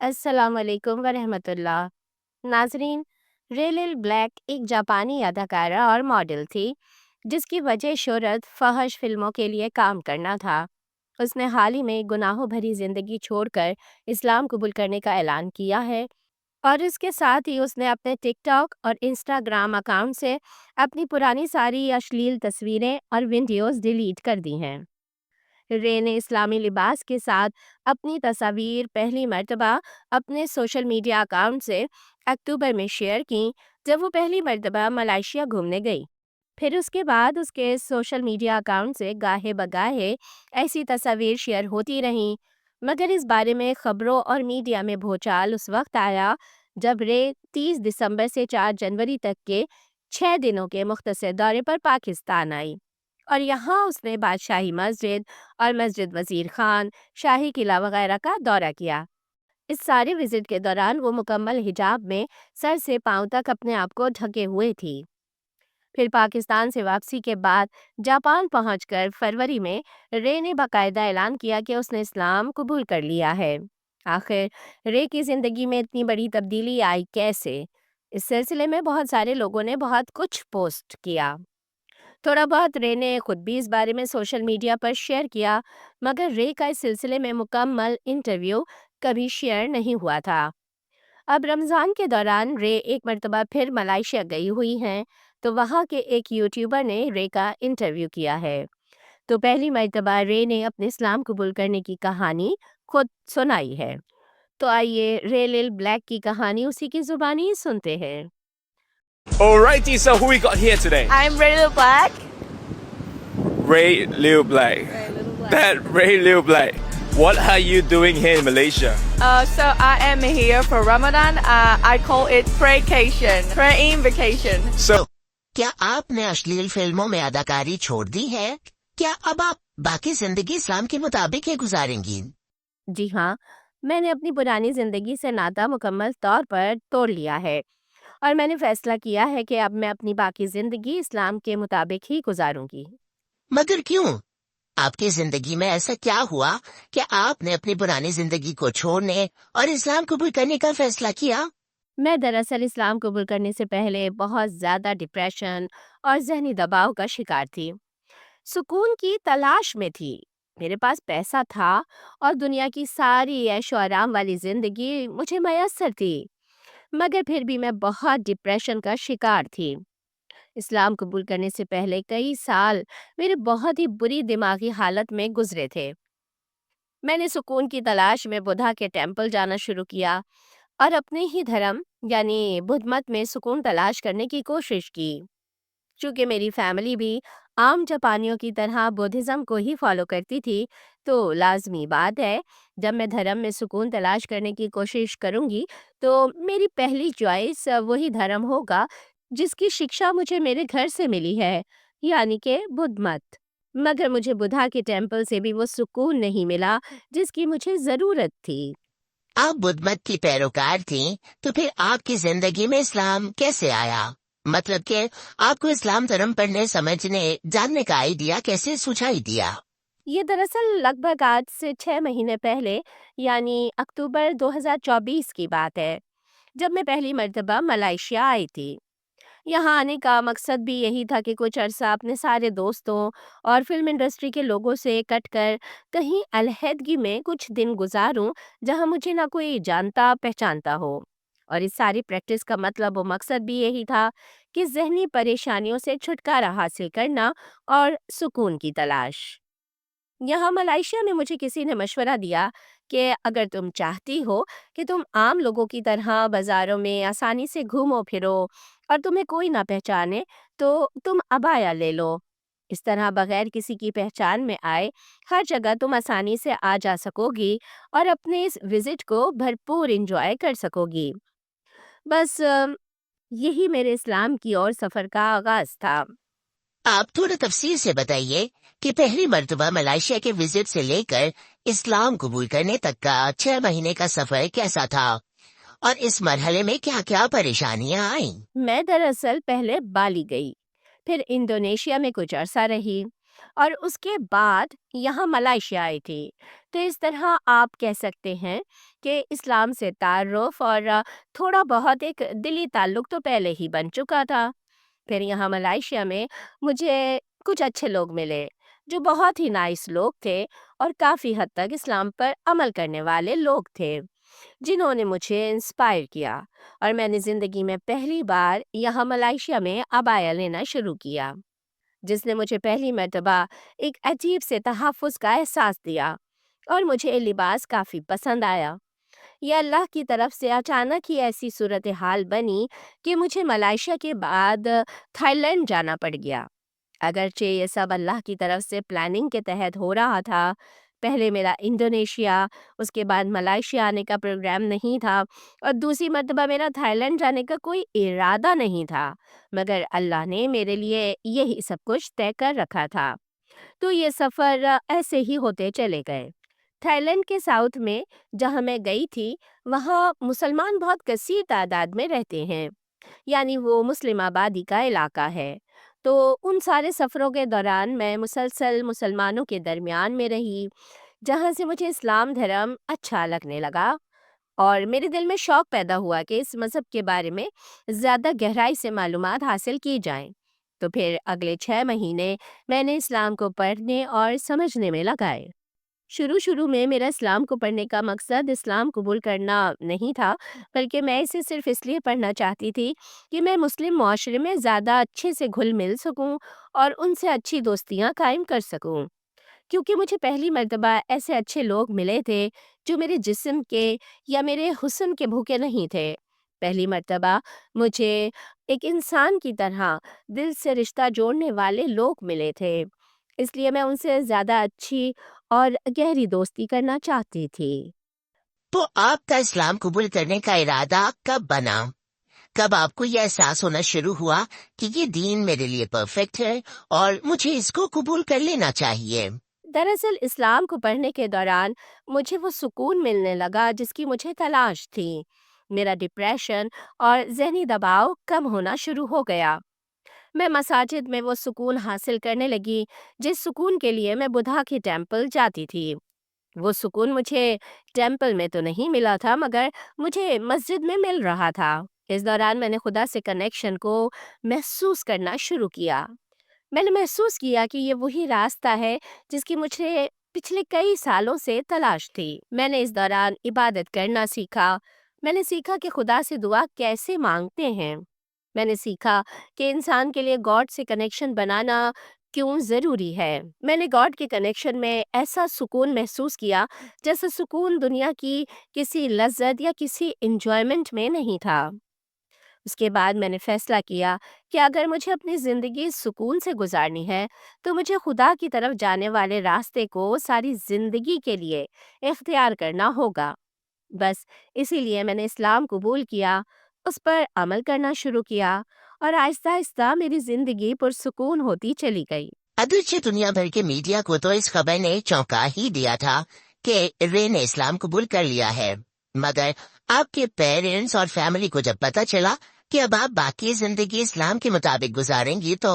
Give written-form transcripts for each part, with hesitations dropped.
السلام علیکم ورحمۃ اللہ ناظرین، ریلل بلیک ایک جاپانی اداکارہ اور ماڈل تھی جس کی وجہ شہرت فحش فلموں کے لیے کام کرنا تھا۔ اس نے حال ہی میں گناہوں بھری زندگی چھوڑ کر اسلام قبول کرنے کا اعلان کیا ہے، اور اس کے ساتھ ہی اس نے اپنے ٹک ٹاک اور انسٹاگرام اکاؤنٹ سے اپنی پرانی ساری اشلیل تصویریں اور ویڈیوز ڈیلیٹ کر دی ہیں۔ رے نے اسلامی لباس کے ساتھ اپنی تصاویر پہلی مرتبہ اپنے سوشل میڈیا اکاؤنٹ سے اکتوبر میں شیئر کی، جب وہ پہلی مرتبہ ملائیشیا گھومنے گئی۔ پھر اس کے بعد اس کے سوشل میڈیا اکاؤنٹ سے گاہے بگاہے ایسی تصاویر شیئر ہوتی رہیں، مگر اس بارے میں خبروں اور میڈیا میں بھوچال اس وقت آیا جب رے 30 دسمبر سے 4 جنوری تک کے 6 دنوں کے مختصر دورے پر پاکستان آئی، اور یہاں اس نے بادشاہی مسجد اور مسجد وزیر خان، شاہی قلعہ وغیرہ کا دورہ کیا۔ اس سارے وزٹ کے دوران وہ مکمل حجاب میں سر سے پاؤں تک اپنے آپ کو ڈھکے ہوئے تھی۔ پھر پاکستان سے واپسی کے بعد جاپان پہنچ کر فروری میں رے نے باقاعدہ اعلان کیا کہ اس نے اسلام قبول کر لیا ہے۔ آخر رے کی زندگی میں اتنی بڑی تبدیلی آئی کیسے؟ اس سلسلے میں بہت سارے لوگوں نے بہت کچھ پوسٹ کیا۔ تھوڑا بہت رے نے خود بھی اس بارے میں سوشل میڈیا پر شیئر کیا، مگر رے کا اس سلسلے میں مکمل انٹرویو کبھی شیئر نہیں ہوا تھا۔ اب رمضان کے دوران رے ایک مرتبہ پھر ملائیشیا گئی ہوئی ہیں، تو وہاں کے ایک یوٹیوبر نے رے کا انٹرویو کیا ہے۔ تو پہلی مرتبہ رے نے اپنے اسلام قبول کرنے کی کہانی خود سنائی ہے۔ تو آئیے رے لل بلیک کی کہانی اسی کی زبانی سنتے ہیں۔ Alrighty, so who we got here today? I'm Ray Black. Ray Liu Blay. That Ray Liu Blay. What are you doing here in Malaysia? So I am here for Ramadan. I call it praycation, praying vacation. So, کیا آپ نے اشلیل فلموں میں اداکاری چھوڑ دی ہے؟ کیا اب آپ باقی زندگی اسلام کے مطابق ہی گزاریں گی؟ جی ہاں، میں نے اپنی پرانی زندگی سے ناطہ مکمل طور پر توڑ لیا ہے، اور میں نے فیصلہ کیا ہے کہ اب میں اپنی باقی زندگی اسلام کے مطابق ہی گزاروں گی۔ مگر کیوں؟ آپ کی زندگی میں ایسا کیا ہوا کہ آپ نے اپنی پرانی زندگی کو چھوڑنے اور اسلام قبول کرنے کا فیصلہ کیا؟ میں دراصل اسلام قبول کرنے سے پہلے بہت زیادہ ڈپریشن اور ذہنی دباؤ کا شکار تھی۔ سکون کی تلاش میں تھی۔ میرے پاس پیسہ تھا اور دنیا کی ساری عیش و آرام والی زندگی مجھے میسر تھی، مگر پھر بھی میں بہت ڈپریشن کا شکار تھی۔ اسلام قبول کرنے سے پہلے کئی سال میرے بہت ہی بری دماغی حالت میں گزرے تھے۔ میں نے سکون کی تلاش میں بدھا کے ٹیمپل جانا شروع کیا اور اپنے ہی دھرم یعنی بدھ مت میں سکون تلاش کرنے کی کوشش کی۔ چونکہ میری فیملی بھی عام جاپانیوں کی طرح بدھزم کو ہی فالو کرتی تھی، تو لازمی بات ہے جب میں دھرم میں سکون تلاش کرنے کی کوشش کروں گی تو میری پہلی چوائس وہی دھرم ہوگا جس کی شکشا مجھے میرے گھر سے ملی ہے، یعنی کہ بدھ مت۔ مگر مجھے بدھا کے ٹیمپل سے بھی وہ سکون نہیں ملا جس کی مجھے ضرورت تھی۔ آپ بدھ مت کی پیروکار تھیں، تو پھر آپ کی زندگی میں اسلام کیسے آیا؟ مطلب کہ آپ کو اسلام دھرم پڑھنے، سمجھنے، جاننے کا آئیڈیا کیسے سجھائی دیا؟ یہ دراصل لگ بھگ آج سے 6 مہینے پہلے یعنی اکتوبر 2024 کی بات ہے، جب میں پہلی مرتبہ ملائیشیا آئی تھی۔ یہاں آنے کا مقصد بھی یہی تھا کہ کچھ عرصہ اپنے سارے دوستوں اور فلم انڈسٹری کے لوگوں سے کٹ کر کہیں علیحدگی میں کچھ دن گزاروں جہاں مجھے نہ کوئی جانتا پہچانتا ہو، اور اس ساری پریکٹس کا مطلب و مقصد بھی یہی تھا کہ ذہنی پریشانیوں سے چھٹکارا حاصل کرنا اور سکون کی تلاش۔ یہاں ملائیشیا میں مجھے کسی نے مشورہ دیا کہ اگر تم چاہتی ہو کہ تم عام لوگوں کی طرح بازاروں میں آسانی سے گھومو پھرو اور تمہیں کوئی نہ پہچانے تو تم عبایا لے لو۔ اس طرح بغیر کسی کی پہچان میں آئے ہر جگہ تم آسانی سے آ جا سکو گی اور اپنے اس وزٹ کو بھرپور انجوائے کر سکو گی۔ بس یہی میرے اسلام کی اور سفر کا آغاز تھا۔ آپ تھوڑا تفصیل سے بتائیے کہ پہلی مرتبہ ملائیشیا کے وزٹ سے لے کر اسلام قبول کرنے تک کا 6 مہینے کا سفر کیسا تھا، اور اس مرحلے میں کیا کیا پریشانیاں آئیں؟ میں دراصل پہلے بالی گئی، پھر انڈونیشیا میں کچھ عرصہ رہی، اور اس کے بعد یہاں ملائیشیا آئی تھی۔ تو اس طرح آپ کہہ سکتے ہیں کہ اسلام سے تعارف اور تھوڑا بہت ایک دلی تعلق تو پہلے ہی بن چکا تھا۔ پھر یہاں ملائیشیا میں مجھے کچھ اچھے لوگ ملے جو بہت ہی نائس لوگ تھے اور کافی حد تک اسلام پر عمل کرنے والے لوگ تھے، جنہوں نے مجھے انسپائر کیا، اور میں نے زندگی میں پہلی بار یہاں ملائیشیا میں عبایا لینا شروع کیا، جس نے مجھے پہلی مرتبہ ایک عجیب سے تحفظ کا احساس دیا، اور مجھے یہ لباس کافی پسند آیا۔ یہ اللہ کی طرف سے اچانک ہی ایسی صورتحال بنی کہ مجھے ملائیشیا کے بعد تھائی لینڈ جانا پڑ گیا۔ اگرچہ یہ سب اللہ کی طرف سے پلاننگ کے تحت ہو رہا تھا، پہلے میرا انڈونیشیا، اس کے بعد ملائیشیا آنے کا پروگرام نہیں تھا، اور دوسری مرتبہ میرا تھائی لینڈ جانے کا کوئی ارادہ نہیں تھا، مگر اللہ نے میرے لیے یہی سب کچھ طے کر رکھا تھا۔ تو یہ سفر ایسے ہی ہوتے چلے گئے۔ تھائی لینڈ کے ساؤتھ میں جہاں میں گئی تھی، وہاں مسلمان بہت کثیر تعداد میں رہتے ہیں، یعنی وہ مسلم آبادی کا علاقہ ہے۔ تو ان سارے سفروں کے دوران میں مسلسل مسلمانوں کے درمیان میں رہی، جہاں سے مجھے اسلام دھرم اچھا لگنے لگا، اور میرے دل میں شوق پیدا ہوا کہ اس مذہب کے بارے میں زیادہ گہرائی سے معلومات حاصل کی جائیں۔ تو پھر اگلے 6 مہینے میں نے اسلام کو پڑھنے اور سمجھنے میں لگائے۔ شروع میں میرا اسلام کو پڑھنے کا مقصد اسلام قبول کرنا نہیں تھا، بلکہ میں اسے صرف اس لیے پڑھنا چاہتی تھی کہ میں مسلم معاشرے میں زیادہ اچھے سے گھل مل سکوں اور ان سے اچھی دوستیاں قائم کر سکوں، کیونکہ مجھے پہلی مرتبہ ایسے اچھے لوگ ملے تھے جو میرے جسم کے یا میرے حسن کے بھوکے نہیں تھے۔ پہلی مرتبہ مجھے ایک انسان کی طرح دل سے رشتہ جوڑنے والے لوگ ملے تھے، اس لیے میں ان سے زیادہ اچھی اور گہری دوستی کرنا چاہتی تھی۔ تو آپ کا اسلام قبول کرنے کا ارادہ کب بنا؟ کب آپ کو یہ احساس ہونا شروع ہوا کہ یہ دین میرے لیے پرفیکٹ ہے اور مجھے اس کو قبول کر لینا چاہیے؟ دراصل اسلام کو پڑھنے کے دوران مجھے وہ سکون ملنے لگا جس کی مجھے تلاش تھی۔ میرا ڈپریشن اور ذہنی دباؤ کم ہونا شروع ہو گیا۔ میں مساجد میں وہ سکون حاصل کرنے لگی جس سکون کے لیے میں بدھا کے ٹیمپل جاتی تھی۔ وہ سکون مجھے ٹیمپل میں تو نہیں ملا تھا، مگر مجھے مسجد میں مل رہا تھا۔ اس دوران میں نے خدا سے کنیکشن کو محسوس کرنا شروع کیا۔ میں نے محسوس کیا کہ یہ وہی راستہ ہے جس کی مجھے پچھلے کئی سالوں سے تلاش تھی۔ میں نے اس دوران عبادت کرنا سیکھا۔ میں نے سیکھا کہ خدا سے دعا کیسے مانگتے ہیں۔ میں نے سیکھا کہ انسان کے لیے گاڈ سے کنیکشن بنانا کیوں ضروری ہے۔ میں نے گاڈ کے کنیکشن میں ایسا سکون محسوس کیا جیسا سکون دنیا کی کسی لذت یا کسی انجوائمنٹ میں نہیں تھا۔ اس کے بعد میں نے فیصلہ کیا کہ اگر مجھے اپنی زندگی سکون سے گزارنی ہے تو مجھے خدا کی طرف جانے والے راستے کو ساری زندگی کے لیے اختیار کرنا ہوگا۔ بس اسی لیے میں نے اسلام قبول کیا، اس پر عمل کرنا شروع کیا، اور آہستہ آہستہ میری زندگی پرسکون ہوتی چلی گئی۔ اگرچہ دنیا بھر کے میڈیا کو تو اس خبر نے چونکا ہی دیا تھا کہ رے نے اسلام قبول کر لیا ہے، مگر آپ کے پیرنٹس اور فیملی کو جب پتہ چلا کہ اب آپ باقی زندگی اسلام کے مطابق گزاریں گی تو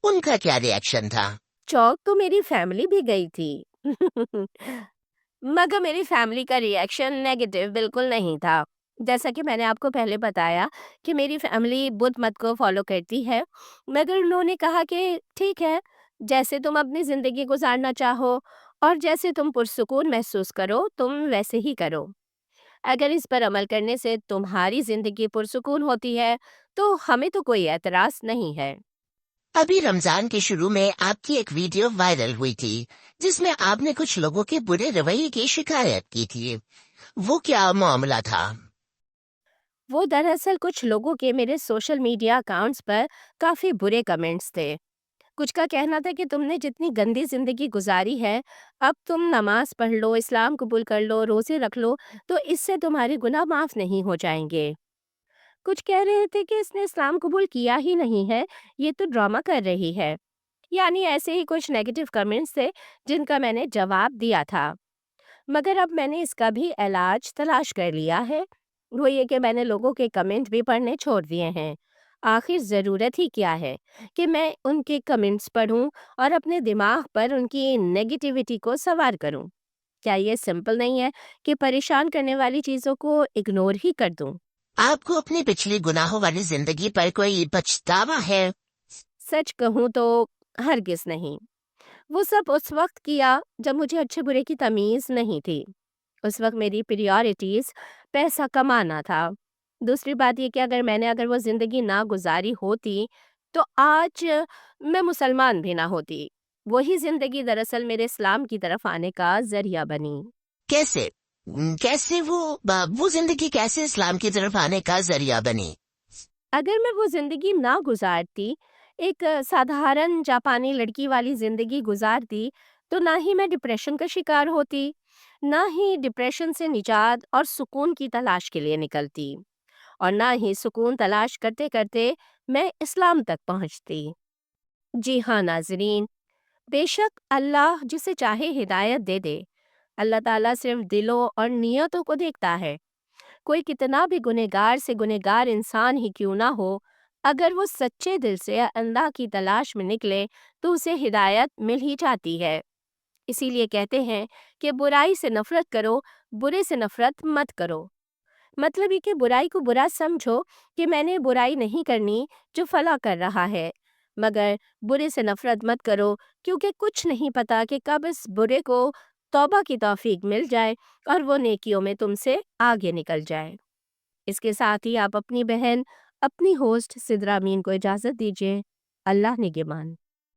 ان کا کیا ری ایکشن تھا؟ چوک تو میری فیملی بھی گئی تھی مگر میری فیملی کا ری ایکشن نیگیٹو بالکل نہیں تھا۔ جیسا کہ میں نے آپ کو پہلے بتایا کہ میری فیملی بدھ مت کو فالو کرتی ہے، مگر انہوں نے کہا کہ ٹھیک ہے، جیسے تم اپنی زندگی گزارنا چاہو اور جیسے تم پرسکون محسوس کرو تم ویسے ہی کرو۔ اگر اس پر عمل کرنے سے تمہاری زندگی پرسکون ہوتی ہے تو ہمیں تو کوئی اعتراض نہیں ہے۔ ابھی رمضان کے شروع میں آپ کی ایک ویڈیو وائرل ہوئی تھی جس میں آپ نے کچھ لوگوں کے برے رویے کی شکایت کی تھی، وہ کیا معاملہ تھا؟ وہ دراصل کچھ لوگوں کے میرے سوشل میڈیا اکاؤنٹس پر کافی برے کمنٹس تھے۔ کچھ کا کہنا تھا کہ تم نے جتنی گندی زندگی گزاری ہے، اب تم نماز پڑھ لو، اسلام قبول کر لو، روزے رکھ لو تو اس سے تمہارے گناہ معاف نہیں ہو جائیں گے۔ کچھ کہہ رہے تھے کہ اس نے اسلام قبول کیا ہی نہیں ہے، یہ تو ڈرامہ کر رہی ہے۔ یعنی ایسے ہی کچھ نیگیٹو کمنٹس تھے جن کا میں نے جواب دیا تھا، مگر اب میں نے اس کا بھی علاج تلاش کر لیا ہے۔ وہ یہ کہ میں نے لوگوں کے کمنٹ بھی پڑھنے چھوڑ دیے ہیں۔ آخر ضرورت ہی کیا ہے کہ میں ان کے کمنٹس پڑھوں اور اپنے دماغ پر ان کی نیگیٹیوٹی کو سوار کروں؟ کیا یہ سمپل نہیں ہے کہ پریشان کرنے والی چیزوں کو اگنور ہی کر دوں؟ آپ کو اپنی پچھلی گناہوں والی زندگی پر کوئی پچھتاوا ہے؟ سچ کہوں تو ہرگز نہیں۔ وہ سب اس وقت کیا جب مجھے اچھے برے کی تمیز نہیں تھی۔ اس وقت میری پریورٹیز پیسہ کمانا تھا۔ دوسری بات یہ کہ اگر وہ زندگی نہ گزاری ہوتی تو آج میں مسلمان بھی نہ ہوتی۔ وہی زندگی دراصل میرے اسلام کی طرف آنے کا ذریعہ بنی۔ کیسے؟ کیسے وہ زندگی کیسے اسلام کی طرف آنے کا ذریعہ بنی؟ اگر میں وہ زندگی نہ گزارتی، ایک سادھارن جاپانی لڑکی والی زندگی گزارتی، تو نہ ہی میں ڈپریشن کا شکار ہوتی، نہ ہی ڈپریشن سے نجات اور سکون کی تلاش کے لیے نکلتی، اور نہ ہی سکون تلاش کرتے کرتے میں اسلام تک پہنچتی۔ جی ہاں ناظرین، بے شک اللہ جسے چاہے ہدایت دے دے۔ اللہ تعالیٰ صرف دلوں اور نیتوں کو دیکھتا ہے۔ کوئی کتنا بھی گنہگار سے گنہگار انسان ہی کیوں نہ ہو، اگر وہ سچے دل سے اللہ کی تلاش میں نکلے تو اسے ہدایت مل ہی جاتی ہے۔ اسی لیے کہتے ہیں کہ برائی سے نفرت کرو، برے سے نفرت مت کرو۔ مطلب یہ کہ برائی کو برا سمجھو کہ میں نے برائی نہیں کرنی جو فلاں کر رہا ہے، مگر برے سے نفرت مت کرو کیونکہ کچھ نہیں پتا کہ کب اس برے کو توبہ کی توفیق مل جائے اور وہ نیکیوں میں تم سے آگے نکل جائے۔ اس کے ساتھ ہی آپ اپنی بہن، اپنی ہوسٹ سدرا امین کو اجازت دیجیے۔ اللہ نگہبان۔